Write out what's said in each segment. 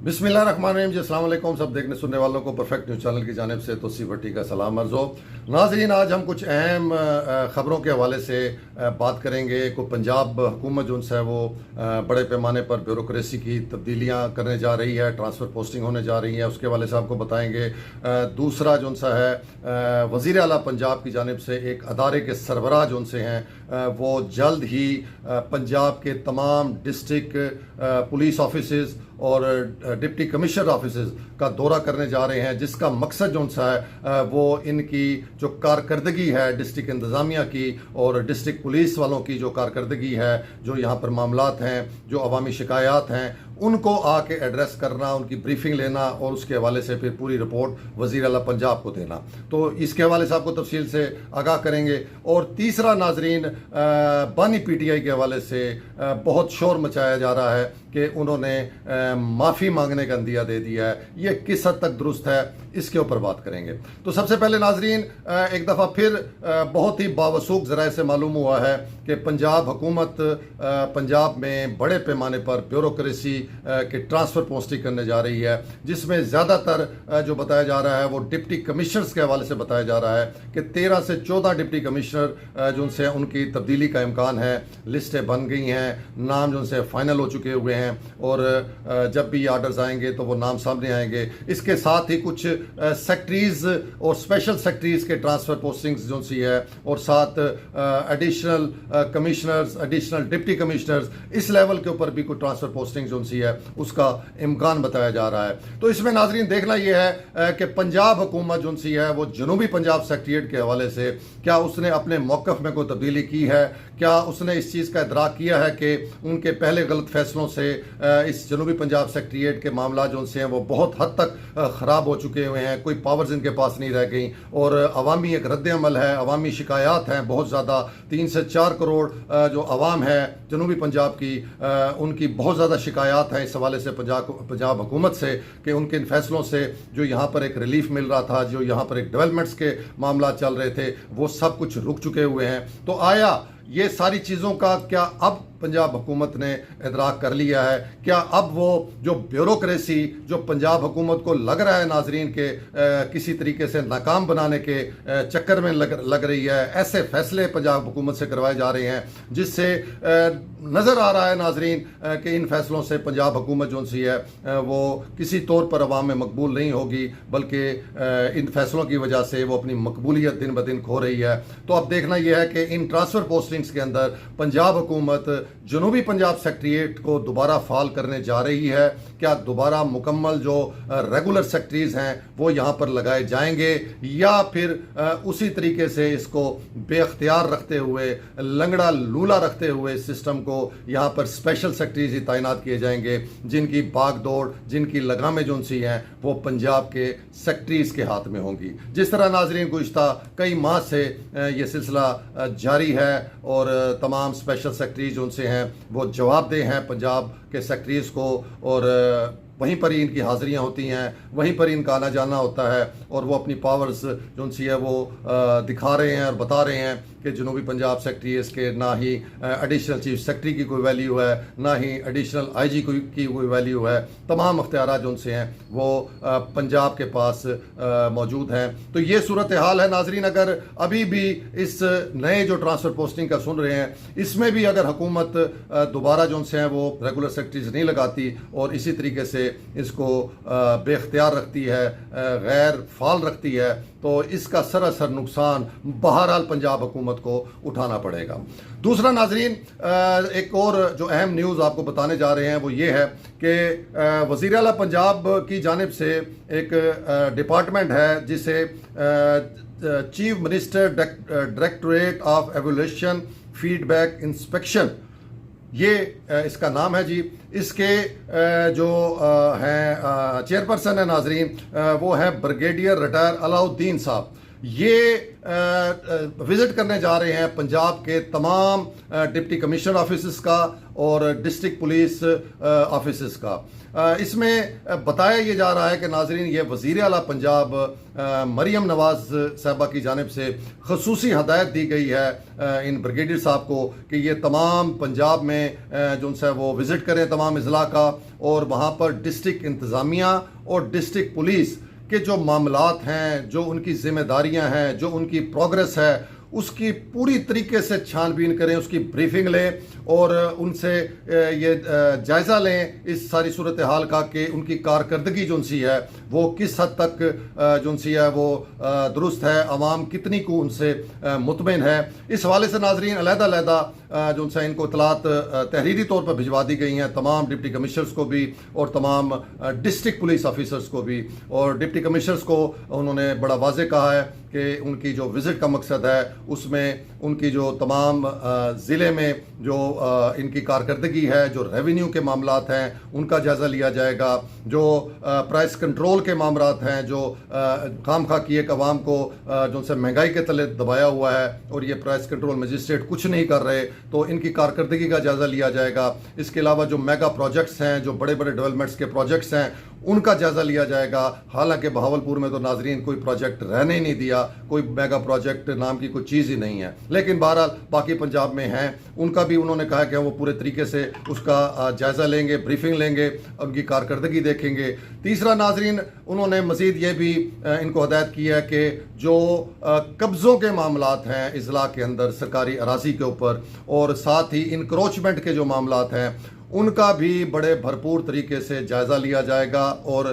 बिस्मिल्लाहिर्रहमानिर्रहीम जी, अस्सलाम वालेकुम सब देखने सुनने वालों को परफेक्ट न्यूज़ चैनल की जानिब से तोसी भट्टी का सलाम अर्ज़ हो। नाज़रीन, आज हम कुछ अहम ख़बरों के हवाले से बात करेंगे। को पंजाब हुकूमत जो है वो बड़े पैमाने पर ब्यूरोक्रेसी की तब्दीलियाँ करने जा रही है, ट्रांसफ़र पोस्टिंग होने जा रही है, उसके हवाले से आपको बताएंगे। दूसरा जो सा है वज़ीर आला पंजाब की जानिब से एक अदारे के सरबराह जो से हैं वो जल्द ही पंजाब के तमाम डिस्ट्रिक्ट पुलिस ऑफिस और डिप्टी कमिश्नर ऑफिस का दौरा करने जा रहे हैं, जिसका मकसद जो सा है वो इनकी जो कारकर्दगी है डिस्ट्रिक्ट इंतज़ामिया की और डिस्ट्रिक्ट पुलिस वालों की जो कारकर्दगी है, जो यहाँ पर मामलात हैं, जो अवामी शिकायत हैं, उनको आके एड्रेस करना, उनकी ब्रीफिंग लेना और उसके हवाले से फिर पूरी रिपोर्ट वज़ीर आला पंजाब को देना। तो इसके हवाले से आपको तफसील से आगाह करेंगे। और तीसरा नाजरीन, बानी पीटीआई के हवाले से बहुत शोर मचाया जा रहा है कि उन्होंने माफ़ी मांगने का अंदिया दे दिया है। ये किस हद तक दुरुस्त है, इसके ऊपर बात करेंगे। तो सबसे पहले नाजरीन, एक दफ़ा फिर बहुत ही बावसूख ज़राए से मालूम हुआ है कि पंजाब हुकूमत पंजाब में बड़े पैमाने पर ब्यूरोक्रेसी के ट्रांसफ़र पोस्टिंग करने जा रही है, जिसमें ज़्यादातर जो बताया जा रहा है वो डिप्टी कमिश्नर्स के हवाले से बताया जा रहा है कि 13 से 14 डिप्टी कमिश्नर जो उनसे उनकी तब्दीली का इम्कान है। लिस्टें बन गई हैं, नाम जो उनसे फाइनल हो चुके हुए हैं और जब भी आर्डर्स आएंगे तो वो नाम सामने आएंगे। इसके साथ ही कुछ सेक्रेटरीज और स्पेशल सेक्रेटरीज के ट्रांसफ़र पोस्टिंग्स जो सी है और साथ additional commissioners, additional deputy commissioners, इस लेवल के ऊपर भी कुछ ट्रांसफ़र पोस्टिंग जो सी है उसका इम्कान बताया जा रहा है। तो इसमें नाजरीन देखना यह है कि पंजाब हुकूमत जो सी है वो जनूबी पंजाब सेक्रेटेरिएट के हवाले से क्या उसने अपने मौक़िफ़ में कोई तब्दीली की है, क्या उसने इस चीज़ का इदराक किया है कि उनके पहले गलत फैसलों से इस जनूबी पंजाब सेक्रेटेरिएट के मामला जो से हैं वो बहुत हद तक ख़राब हो चुके हुए हैं, कोई पावर्स इनके पास नहीं रह गई और अवामी एक रद्द अमल है, अवामी शिकायत हैं बहुत ज़्यादा। 3 से 4 करोड़ जो अवाम है जनूबी पंजाब की, उनकी बहुत ज़्यादा शिकायत हैं इस हवाले से पंजाब हुकूमत से कि उनके इन फैसलों से जो यहाँ पर एक रिलीफ मिल रहा था, जो यहाँ पर एक डेवलपमेंट्स के मामला चल रहे थे, वो सब कुछ रुक चुके हुए हैं। तो आया ये सारी चीज़ों का क्या अब पंजाब हुकूमत ने इदराक कर लिया है? क्या अब वो जो ब्यूरोक्रेसी जो पंजाब हुकूमत को लग रहा है नाजरीन के किसी तरीके से नाकाम बनाने के चक्कर में लग रही है, ऐसे फैसले पंजाब हुकूमत से करवाए जा रहे हैं जिससे नज़र आ रहा है नाजरीन कि इन फैसलों से पंजाब हुकूमत जो सी है वो किसी तौर पर अवाम में मकबूल नहीं होगी, बल्कि इन फैसलों की वजह से वो अपनी मकबूलियत दिन ब दिन खो रही है। तो अब देखना यह है कि इन ट्रांसफ़र पोस्टिंग्स के अंदर पंजाब हुकूमत जनूबी पंजाब सेक्रेटेरिएट को दोबारा फाल करने जा रही है। क्या दोबारा मुकम्मल जो रेगुलर सेक्रेटरीज हैं वो यहाँ पर लगाए जाएंगे या फिर उसी तरीके से इसको बेख्तियार रखते हुए, लंगड़ा लूला रखते हुए सिस्टम को यहाँ पर स्पेशल सेक्रेटरीज ही तैनात किए जाएंगे, जिनकी बागदौड़, जिनकी लगामें जो सी हैं वो पंजाब के सेक्रेटरीज के हाथ में होंगी। जिस तरह नाजरीन गुज़िश्ता कई माह से ये सिलसिला जारी है और तमाम स्पेशल सेक्रेटरीज जो उनसे हैं वो जवाबदेह हैं पंजाब के सेक्रेटरीज को और वहीं पर ही इनकी हाज़िरियाँ होती हैं, वहीं पर ही इनका आना जाना होता है और वो अपनी पावर्स जो सी है वो दिखा रहे हैं और बता रहे हैं कि जनूबी पंजाब सेक्रेटरीज के ना ही एडिशनल चीफ सेक्रेटरी की कोई वैल्यू है, ना ही एडिशनल आईजी की कोई वैल्यू है। तमाम अख्तियारात जो उनसे हैं वो पंजाब के पास मौजूद हैं। तो ये सूरत हाल है नाजरीन। अगर अभी भी इस नए जो ट्रांसफ़र पोस्टिंग का सुन रहे हैं, इसमें भी अगर हुकूमत दोबारा जो उनसे हैं वो रेगुलर सेक्रेटरीज नहीं लगाती और इसी तरीके से इसको बेख्तियार रखती है, गैर फाल रखती है, तो इसका सरासर नुकसान बहरहाल पंजाब हुकूमत को उठाना पड़ेगा। दूसरा नाजरीन, एक और जो अहम न्यूज़ आपको बताने जा रहे हैं वो ये है कि वज़ीर आला पंजाब की जानिब से एक डिपार्टमेंट है जिसे chief minister directorate of evolution feedback inspection, ये इसका नाम है जी। इसके जो हैं चेयरपर्सन है नाजरीन वो है ब्रिगेडियर रिटायर अलाउद्दीन साहब। ये विजिट करने जा रहे हैं पंजाब के तमाम डिप्टी कमिश्नर ऑफिस का और डिस्ट्रिक्ट पुलिस ऑफिस का। इसमें बताया ये जा रहा है कि नाजरीन, ये वज़ीर आला पंजाब मरियम नवाज साहबा की जानिब से खसूसी हदायत दी गई है इन ब्रिगेडियर साहब को कि ये तमाम पंजाब में जो उनसे वो विज़िट करें तमाम अज़ला का, और वहाँ पर डिस्ट्रिक्ट इंतज़ामिया और डिस्ट्रिक्ट पुलिस के जो मामलात हैं, जो उनकी जिम्मेदारियां हैं, जो उनकी प्रोग्रेस है, उसकी पूरी तरीके से छानबीन करें, उसकी ब्रीफिंग लें और उनसे ये जायज़ा लें इस सारी सूरत हाल का कि उनकी कारकर्दगी जो उनसी है वो किस हद तक जो उनसी है वो दुरुस्त है, अवाम कितनी को उनसे मुतमिन है। इस हवाले से नाजरीन अलहदा जो उनसे इनको इतलात तहरीरी तौर पर भिजवा दी गई हैं तमाम डिप्टी कमिश्नर्स को भी और तमाम डिस्ट्रिक्ट पुलिस ऑफिसर्स को भी। और डिप्टी कमिश्नर्स को उन्होंने बड़ा वाज़े कहा है कि उनकी जो विज़िट का मकसद है उसमें उनकी जो तमाम ज़िले में जो इनकी कारकर्दगी है, जो रेवेन्यू के मामलात हैं उनका जायज़ा लिया जाएगा, जो प्राइस कंट्रोल के मामलात हैं, जो खामखा की एक अवाम को जो उनसे महंगाई के तले दबाया हुआ है और ये प्राइस कंट्रोल मजिस्ट्रेट कुछ नहीं कर रहे, तो इनकी कारकर्दगी का जायज़ा लिया जाएगा। इसके अलावा जो मेगा प्रोजेक्ट्स हैं, जो बड़े बड़े डेवलपमेंट्स के प्रोजेक्ट्स हैं, उनका जायज़ा लिया जाएगा। हालांकि बहावलपुर में तो नाजरीन कोई प्रोजेक्ट रहने ही नहीं दिया, कोई मेगा प्रोजेक्ट नाम की कोई चीज़ ही नहीं है, लेकिन बहरहाल बाकी पंजाब में हैं, उनका भी उन्होंने कहा कि वो पूरे तरीके से उसका जायज़ा लेंगे, ब्रीफिंग लेंगे, उनकी कारकर्दगी देखेंगे। तीसरा नाजरीन उन्होंने मज़ीद ये भी इनको हदायत की है कि जो कब्ज़ों के मामलात हैं इज़ला के अंदर सरकारी अराजी के ऊपर, और साथ ही इंक्रोचमेंट के जो मामलात हैं उनका भी बड़े भरपूर तरीके से जायज़ा लिया जाएगा और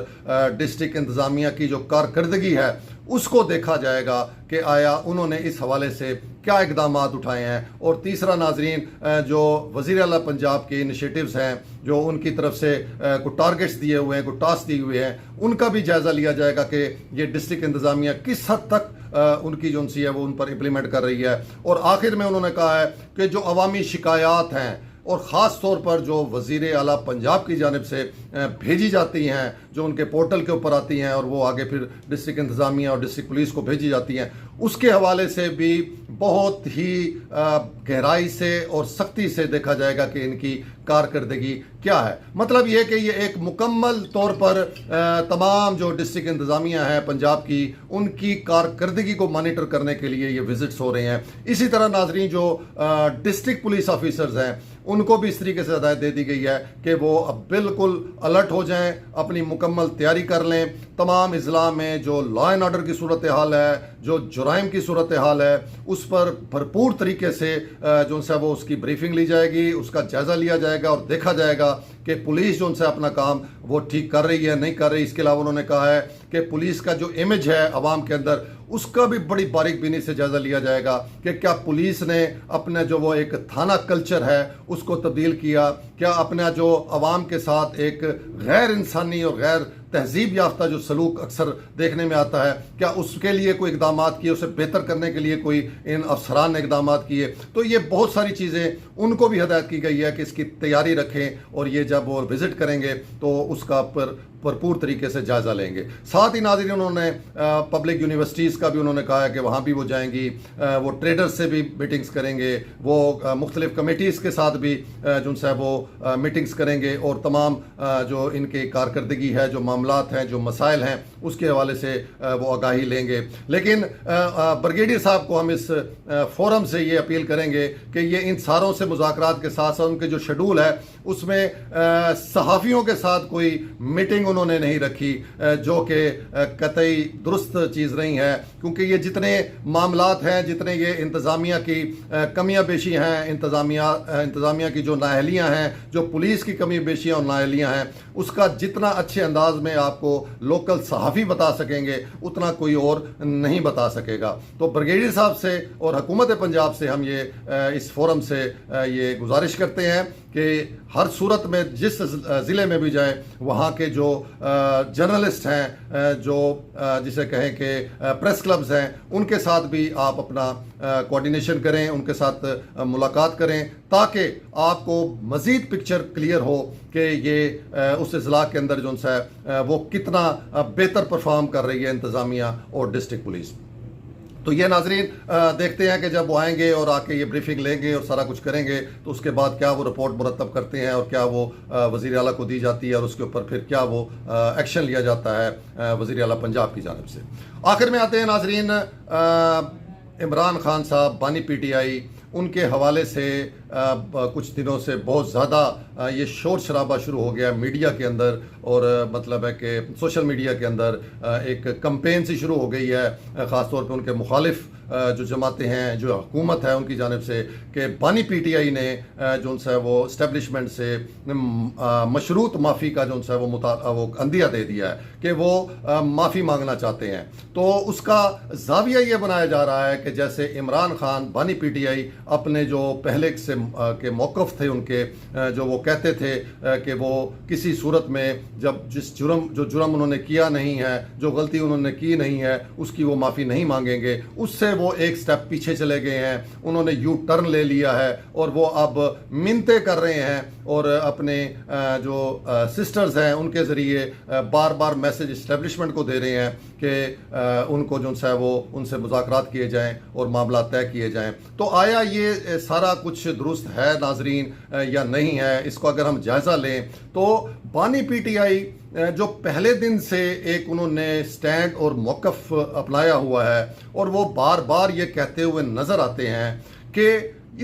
डिस्ट्रिक्ट इंतज़ामिया की जो कारकर्दगी है उसको देखा जाएगा कि आया उन्होंने इस हवाले से क्या इकदाम उठाए हैं। और तीसरा नाजरीन जो वज़ीर आला पंजाब के इनिशिएटिव्स हैं, जो उनकी तरफ से कुछ टारगेट्स दिए हुए हैं, कुछ टास्क दिए हुए हैं, उनका भी जायज़ा लिया जाएगा कि ये डिस्ट्रिक्ट इंतज़ामिया किस हद तक उनकी जो उनसी है वो उन पर इम्प्लीमेंट कर रही है। और आखिर में उन्होंने कहा है कि जो अवामी शिकायत हैं और ख़ास तौर पर जो वज़ीर आला पंजाब की जानिब से भेजी जाती हैं, जो उनके पोर्टल के ऊपर आती हैं और वो आगे फिर डिस्ट्रिक्ट इंतज़ामिया और डिस्ट्रिक्ट पुलिस को भेजी जाती हैं, उसके हवाले से भी बहुत ही गहराई से और सख्ती से देखा जाएगा कि इनकी कारकर्दगी क्या है। मतलब ये कि ये एक मुकम्मल तौर पर तमाम जो डिस्ट्रिक्ट इंतज़ामिया है पंजाब की, उनकी कारकर्दगी को मॉनिटर करने के लिए ये विजिट्स हो रहे हैं। इसी तरह नाजरीन जो डिस्ट्रिक्ट पुलिस ऑफिसर्स हैं उनको भी इस तरीके से हदायत दे दी गई है कि वो अब बिल्कुल अलर्ट हो जाएं, अपनी मुकम्मल तैयारी कर लें। तमाम इज़ला में जो लॉ एंड ऑर्डर की सूरत हाल है, जो जुराइम की सूरत हाल है, उस पर भरपूर तरीके से जो उनसे वो उसकी ब्रीफिंग ली जाएगी, उसका जायज़ा लिया जाएगा और देखा जाएगा कि पुलिस जो उनसे अपना काम वो ठीक कर रही है नहीं कर रही। इसके अलावा उन्होंने कहा है कि पुलिस का जो इमेज है आवाम के अंदर, उसका भी बड़ी बारीक बीनी से जायज़ा लिया जाएगा कि क्या पुलिस ने अपने जो वो एक थाना कल्चर है उसको तब्दील किया, क्या अपना जो आवाम के साथ एक गैर इंसानी और गैर तहजीब याफ्ता जो सलूक अक्सर देखने में आता है, क्या उसके लिए कोई इकदाम किए, उसे बेहतर करने के लिए कोई इन अफसरान ने इकदाम किए। तो ये बहुत सारी चीज़ें उनको भी हदायत की गई है कि इसकी तैयारी रखें और ये जब वो विज़िट करेंगे तो उसका भरपूर तरीके से जायज़ा लेंगे। साथ ही नाज़रीन उन्होंने पब्लिक यूनिवर्सिटीज़ का भी उन्होंने कहा है कि वहाँ भी वो जाएंगी, वो ट्रेडर्स से भी मीटिंग्स करेंगे, वो मुख्तलिफ कमेटीज़ के साथ भी जो उनसे वो मीटिंग्स करेंगे और तमाम जो इनकी कारकर्दगी है, जो मामलात हैं, जो मसाइल हैं, उसके हवाले से वो आगाही लेंगे। लेकिन ब्रिगेडियर साहब को हम इस फोरम से ये अपील करेंगे कि ये इन सारों से मुज़ाकरात के साथ साथ उनके जो शेड्यूल है उसमें सहाफ़ियों के साथ कोई मीटिंग उन्होंने नहीं रखी, जो कि कतई दुरुस्त चीज़ नहीं है, क्योंकि ये जितने मामलात हैं, जितने ये इंतज़ामिया की कमियां बेशी हैं, इंतज़ामिया की जो नाअहलियाँ हैं, जो पुलिस की कमी बेशियाँ और नाअहलियाँ हैं, उसका जितना अच्छे अंदाज में आपको लोकल सहाफ़ी बता सकेंगे उतना कोई और नहीं बता सकेगा। तो ब्रिगेडियर साहब से और हुकूमत पंजाब से हम ये इस फोरम से ये गुजारिश करते हैं कि हर सूरत में जिस ज़िले में भी जाए वहाँ के जो जर्नलिस्ट हैं, जो जिसे कहें कि प्रेस क्लब्स हैं, उनके साथ भी आप अपना कोऑर्डिनेशन करें, उनके साथ मुलाकात करें, ताकि आपको मज़ीद पिक्चर क्लियर हो कि ये उस इज़ला के अंदर जो है वो कितना बेहतर परफॉर्म कर रही है इंतज़ामिया और डिस्ट्रिक्ट पुलिस। तो ये नाजरीन देखते हैं कि जब वो आएंगे और आके ये ब्रीफिंग लेंगे और सारा कुछ करेंगे तो उसके बाद क्या वो रिपोर्ट मुरतब करते हैं और क्या वो वज़ीर आला को दी जाती है और उसके ऊपर फिर क्या वो एक्शन लिया जाता है वज़ीर आला पंजाब की जानिब से। आखिर में आते हैं नाजरीन इमरान खान साहब बानी PTI, उनके हवाले से कुछ दिनों से बहुत ज़्यादा ये शोर शराबा शुरू हो गया मीडिया के अंदर और मतलब है कि सोशल मीडिया के अंदर एक कंपेन सी शुरू हो गई है, ख़ास तौर पे उनके मुखालिफ जो जमातें हैं, जो हुकूमत है उनकी जानिब से, कि बानी PTI ने जो उनसे वो इस्टेब्लिशमेंट से मशरूत माफ़ी का जो उनसे वो अंदिया दे दिया है कि वो माफ़ी मांगना चाहते हैं। तो उसका जाविया ये बनाया जा रहा है कि जैसे इमरान खान बानी PTI अपने जो पहले से के मौक़िफ़ थे उनके, जो वो कहते थे कि वो किसी सूरत में जब जो जुर्म उन्होंने किया नहीं है, जो गलती उन्होंने की नहीं है, उसकी वो माफ़ी नहीं मांगेंगे, उससे वो एक स्टेप पीछे चले गए हैं। उन्होंने यू टर्न ले लिया है और वो अब मिन्नतें कर रहे हैं और अपने जो सिस्टर्स हैं उनके ज़रिए बार बार मैसेज इस्टेब्लिशमेंट को दे रहे हैं कि उनको जो है वो उनसे मुज़ाकरात किए जाएं और मामला तय किए जाएं। तो आया ये सारा कुछ दुरुस्त है नाजरीन या नहीं है, इसको अगर हम जायज़ा लें तो बानी PTI जो पहले दिन से एक उन्होंने स्टैंड और मौक़िफ़ अपनाया हुआ है और वो बार बार ये कहते हुए नज़र आते हैं कि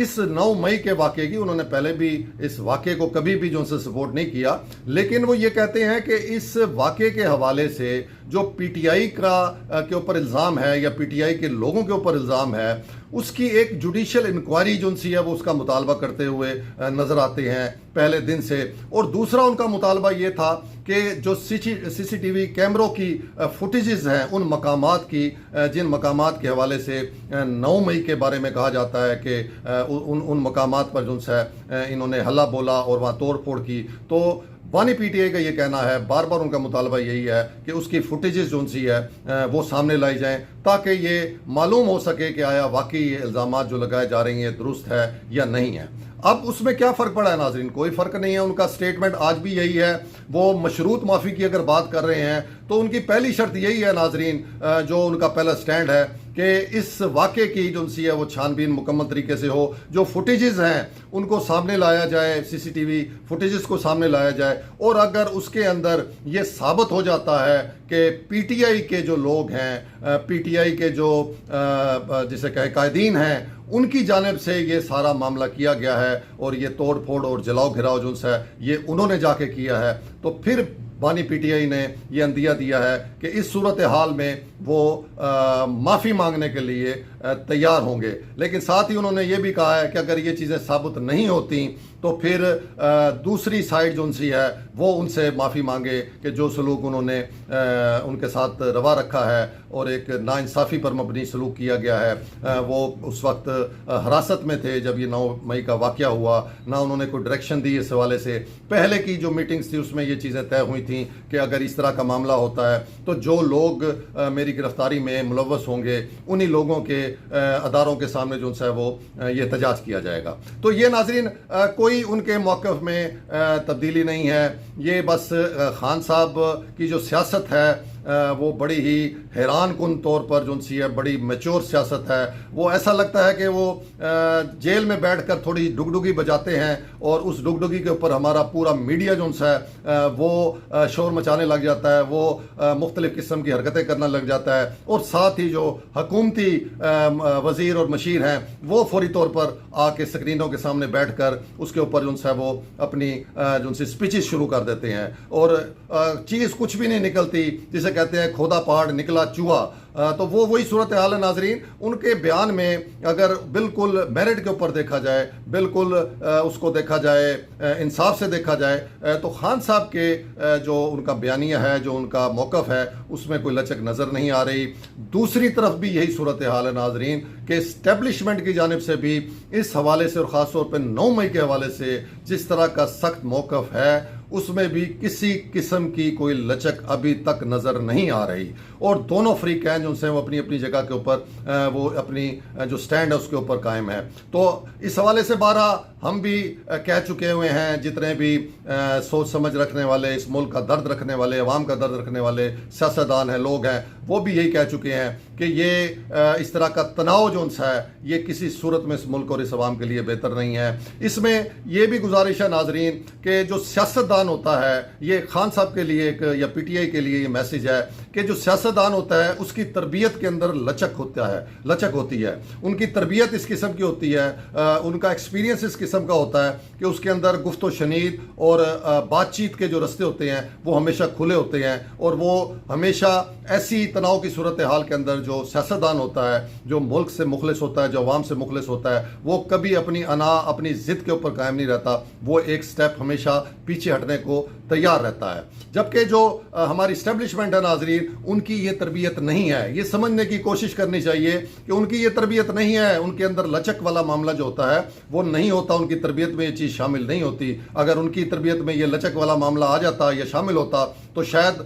इस 9 मई के वाक़े की, उन्होंने पहले भी इस वाक़े को कभी भी जो उनसे सपोर्ट नहीं किया, लेकिन वो ये कहते हैं कि इस वाक़े के हवाले से जो PTI के ऊपर इल्ज़ाम है या PTI के लोगों के ऊपर इल्ज़ाम है, उसकी एक जुडिशल इंक्वायरी जो उनसी है वो उसका मुतालबा करते हुए नज़र आते हैं पहले दिन से। और दूसरा उनका मुतालबा ये था कि जो CCTV कैमरों की फुटेजेस हैं उन मकामात की, जिन मकामात के हवाले से 9 मई के बारे में कहा जाता है कि उन मकामात पर जो है इन्होंने हल्ला बोला और वहाँ तोड़ फोड़ की, तो बानी PTI का ये कहना है, बार बार उनका मुतालबा यही है कि उसकी फुटेजेस जो सी है वो सामने लाई जाएं ताकि ये मालूम हो सके कि आया वाकई ये इल्ज़ामात जो लगाए जा रहे हैं दुरुस्त है या नहीं है। अब उसमें क्या फ़र्क पड़ा है नाजरीन? कोई फ़र्क नहीं है। उनका स्टेटमेंट आज भी यही है। वो मशरूत माफ़ी की अगर बात कर रहे हैं तो उनकी पहली शर्त यही है नाजरीन, जो उनका पहला स्टैंड है कि इस वाक़े की जो सी है वो छानबीन मुकम्मल तरीके से हो, जो फुटेजेस हैं उनको सामने लाया जाए, CCTV फुटेजेस को सामने लाया जाए, और अगर उसके अंदर ये साबित हो जाता है कि PTI के जो लोग हैं, PTI के जो जिसे कहे कायदीन हैं, उनकी जानिब से ये सारा मामला किया गया है और ये तोड़ फोड़ और जलाओ घिराव जो है ये उन्होंने जाके किया है, तो फिर बानी PTI ने ये अंदिया दिया है कि इस सूरत हाल में वो माफ़ी मांगने के लिए तैयार होंगे। लेकिन साथ ही उन्होंने ये भी कहा है कि अगर ये चीज़ें साबित नहीं होती तो फिर दूसरी साइड जो उनसी है वो उनसे माफ़ी मांगे कि जो सलूक उन्होंने उनके साथ रवा रखा है और एक नाइंसाफ़ी पर मबनी सलूक किया गया है। वो उस वक्त हिरासत में थे जब ये 9 मई का वाक़या हुआ, ना उन्होंने कोई डायरेक्शन दी इस हवाले से। पहले की जो मीटिंग्स थी उसमें ये चीज़ें तय हुई थी कि अगर इस तरह का मामला होता है तो जो लोग मेरी गिरफ्तारी में मुलव्वस होंगे उन्हीं लोगों के अदारों के सामने जो है वो ये एहतजाज किया जाएगा। तो ये नाजरीन कोई उनके मौक़िफ़ में तब्दीली नहीं है। ये बस खान साहब की जो सियासत है वो बड़ी ही हैरान कुन तौर पर जो सी है बड़ी मैच्योर सियासत है। वो ऐसा लगता है कि वो जेल में बैठकर थोड़ी डुगडुगी बजाते हैं और उस डुगडुगी के ऊपर हमारा पूरा मीडिया जो है वो शोर मचाने लग जाता है, वो मुख्तलिफ़ किस्म की हरकतें करना लग जाता है, और साथ ही जो हुकूमती वज़ीर और मशीर हैं वो फौरी तौर पर आके स्क्रीनों के सामने बैठ कर उसके ऊपर जो है वो अपनी जो स्पीचेस शुरू कर देते हैं और चीज़ कुछ भी नहीं निकलती, जिसे कहते हैं खोदा पहाड़ निकला चूहा। तो वो वही सूरत हाल है नाजरीन। उनके बयान में अगर बिल्कुल मेरिट के ऊपर देखा जाए, बिल्कुल उसको देखा जाए, इंसाफ से देखा जाए, तो खान साहब के जो उनका बयानिया है, जो उनका मौक़िफ़ है, उसमें कोई लचक नज़र नहीं आ रही। दूसरी तरफ भी यही सूरत हाल है नाजरीन कि इस्टेब्लिशमेंट की जानिब से भी इस हवाले से और ख़ास तौर पर 9 मई के हवाले से जिस तरह का सख्त मौक़िफ़ है उसमें भी किसी किस्म की कोई लचक अभी तक नज़र नहीं आ रही। और दोनों फ्रीकैन जो हैं वो अपनी अपनी जगह के ऊपर वो अपनी जो स्टैंड है उसके ऊपर कायम है। तो इस हवाले से 12 हम भी कह चुके हुए हैं, जितने भी सोच समझ रखने वाले, इस मुल्क का दर्द रखने वाले, अवाम का दर्द रखने वाले सियासतदान हैं, लोग हैं, वो भी यही कह चुके हैं कि ये इस तरह का तनाव जो सा है ये किसी सूरत में इस मुल्क और इस अवाम के लिए बेहतर नहीं है। इसमें यह भी गुजारिश है नाजरीन कि जो सियासतदान होता है, ये खान साहब के लिए एक या पीटीआई के लिए ये मैसेज है कि जो सियासतदान होता है उसकी तरबियत के अंदर लचक होती है। उनकी तरबियत इस किस्म की होती है, उनका एक्सपीरियंस इस किस्म का होता है कि उसके अंदर गुफ्तो शनीद और बातचीत के जो रास्ते होते हैं वो हमेशा खुले होते हैं, और वो हमेशा ऐसी तनाव की सूरत हाल के अंदर जो सियासतदान होता है, जो मुल्क से मुखलिस होता है, जो अवाम से मुखलिस होता है, वो कभी अपनी अपनी जिद के ऊपर कायम नहीं रहता। वो एक स्टेप हमेशा पीछे हटने को तैयार रहता है। जबकि जो हमारी इस्टेब्लिशमेंट है नाजरीन, उनकी ये तरबियत नहीं है। ये समझने की कोशिश करनी चाहिए कि उनकी ये तरबियत नहीं है, उनके अंदर लचक वाला मामला जो होता है वो नहीं होता, उनकी तरबियत में ये चीज़ शामिल नहीं होती। अगर उनकी तरबियत में ये लचक वाला मामला आ जाता या शामिल होता तो शायद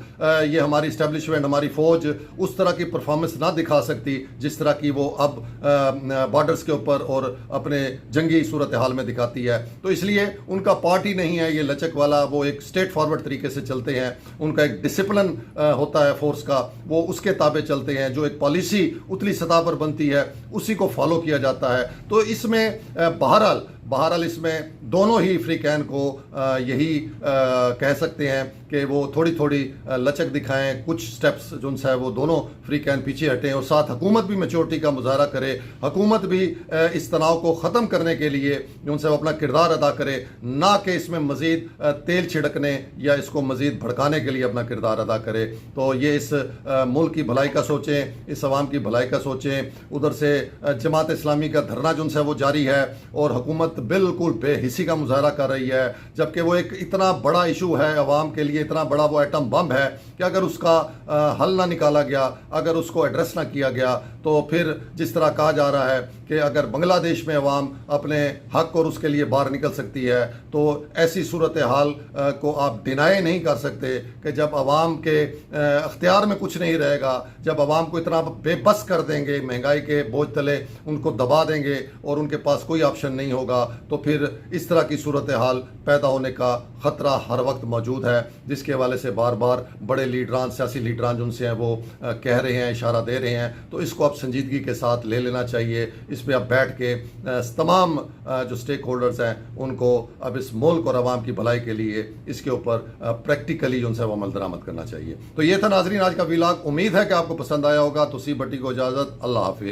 ये हमारी इस्टेब्लिशमेंट, हमारी फौज उस तरह की परफॉर्मेंस ना दिखा सकती जिस तरह की वो अब बॉर्डर्स के ऊपर और अपने जंगी सूरत हाल में दिखाती है। तो इसलिए उनका पार्टी नहीं है ये लचक वाला, वो एक स्ट्रेट फॉरवर्ड तरीके से चलते हैं। उनका एक डिसिप्लिन होता है फोर्स का, वो उसके ताबे चलते हैं। जो एक पॉलिसी उतली सतह पर बनती है उसी को फॉलो किया जाता है। तो इसमें बहरहाल इसमें दोनों ही अफ्रीकैन को यही कह सकते हैं कि वो थोड़ी थोड़ी लचक दिखाएं, कुछ स्टेप्स जो है वो दोनों अफ्रीकैन पीछे हटें, और साथ हुकूमत भी मैच्योरिटी का मुजाहरा करे। हुकूमत भी इस तनाव को ख़त्म करने के लिए जो उनसे अपना किरदार अदा करे, ना कि इसमें मज़ीद तेल छिड़कने या इसको मज़ीद भड़काने के लिए अपना किरदार अदा करे। तो ये इस मुल्क की भलाई का सोचें, इस अवाम की भलाई का सोचें। उधर से जमात इस्लामी का धरना जो है वो जारी है और हुकूमत बिल्कुल बेहिसी का मुजाहरा कर रही है, जबकि वो एक इतना बड़ा इशू है अवाम के लिए, इतना बड़ा वो एटम बम है कि अगर उसका हल ना निकाला गया, अगर उसको एड्रेस ना किया गया, तो फिर जिस तरह कहा जा रहा है कि अगर बांग्लादेश में अवाम अपने हक और उसके लिए बाहर निकल सकती है, तो ऐसी सूरत हाल को आप डिनाई नहीं कर सकते कि जब अवाम के अख्तियार में कुछ नहीं रहेगा, जब अवाम को इतना बेबस कर देंगे, महंगाई के बोझ तले उनको दबा देंगे और उनके पास कोई ऑप्शन नहीं होगा, तो फिर इस तरह की सूरत हाल पैदा होने का ख़तरा हर वक्त मौजूद है, जिसके हवाले से बार बार बड़े लीडरान, सियासी लीडरान जो उनसे हैं वो कह रहे हैं, इशारा दे रहे हैं। तो इसको आप संजीदगी के साथ ले लेना चाहिए। इस पर आप बैठ के तमाम जो स्टेक होल्डर्स हैं उनको अब इस मुल्क और अवाम की भलाई के लिए इसके ऊपर प्रैक्टिकली जो है वो अमल दरामद करना चाहिए। तो ये था नाजरीन आज का व्लॉग। उम्मीद है कि आपको पसंद आया होगा। तो सी भट्टी को इजाज़त, अल्लाह हाफिज़।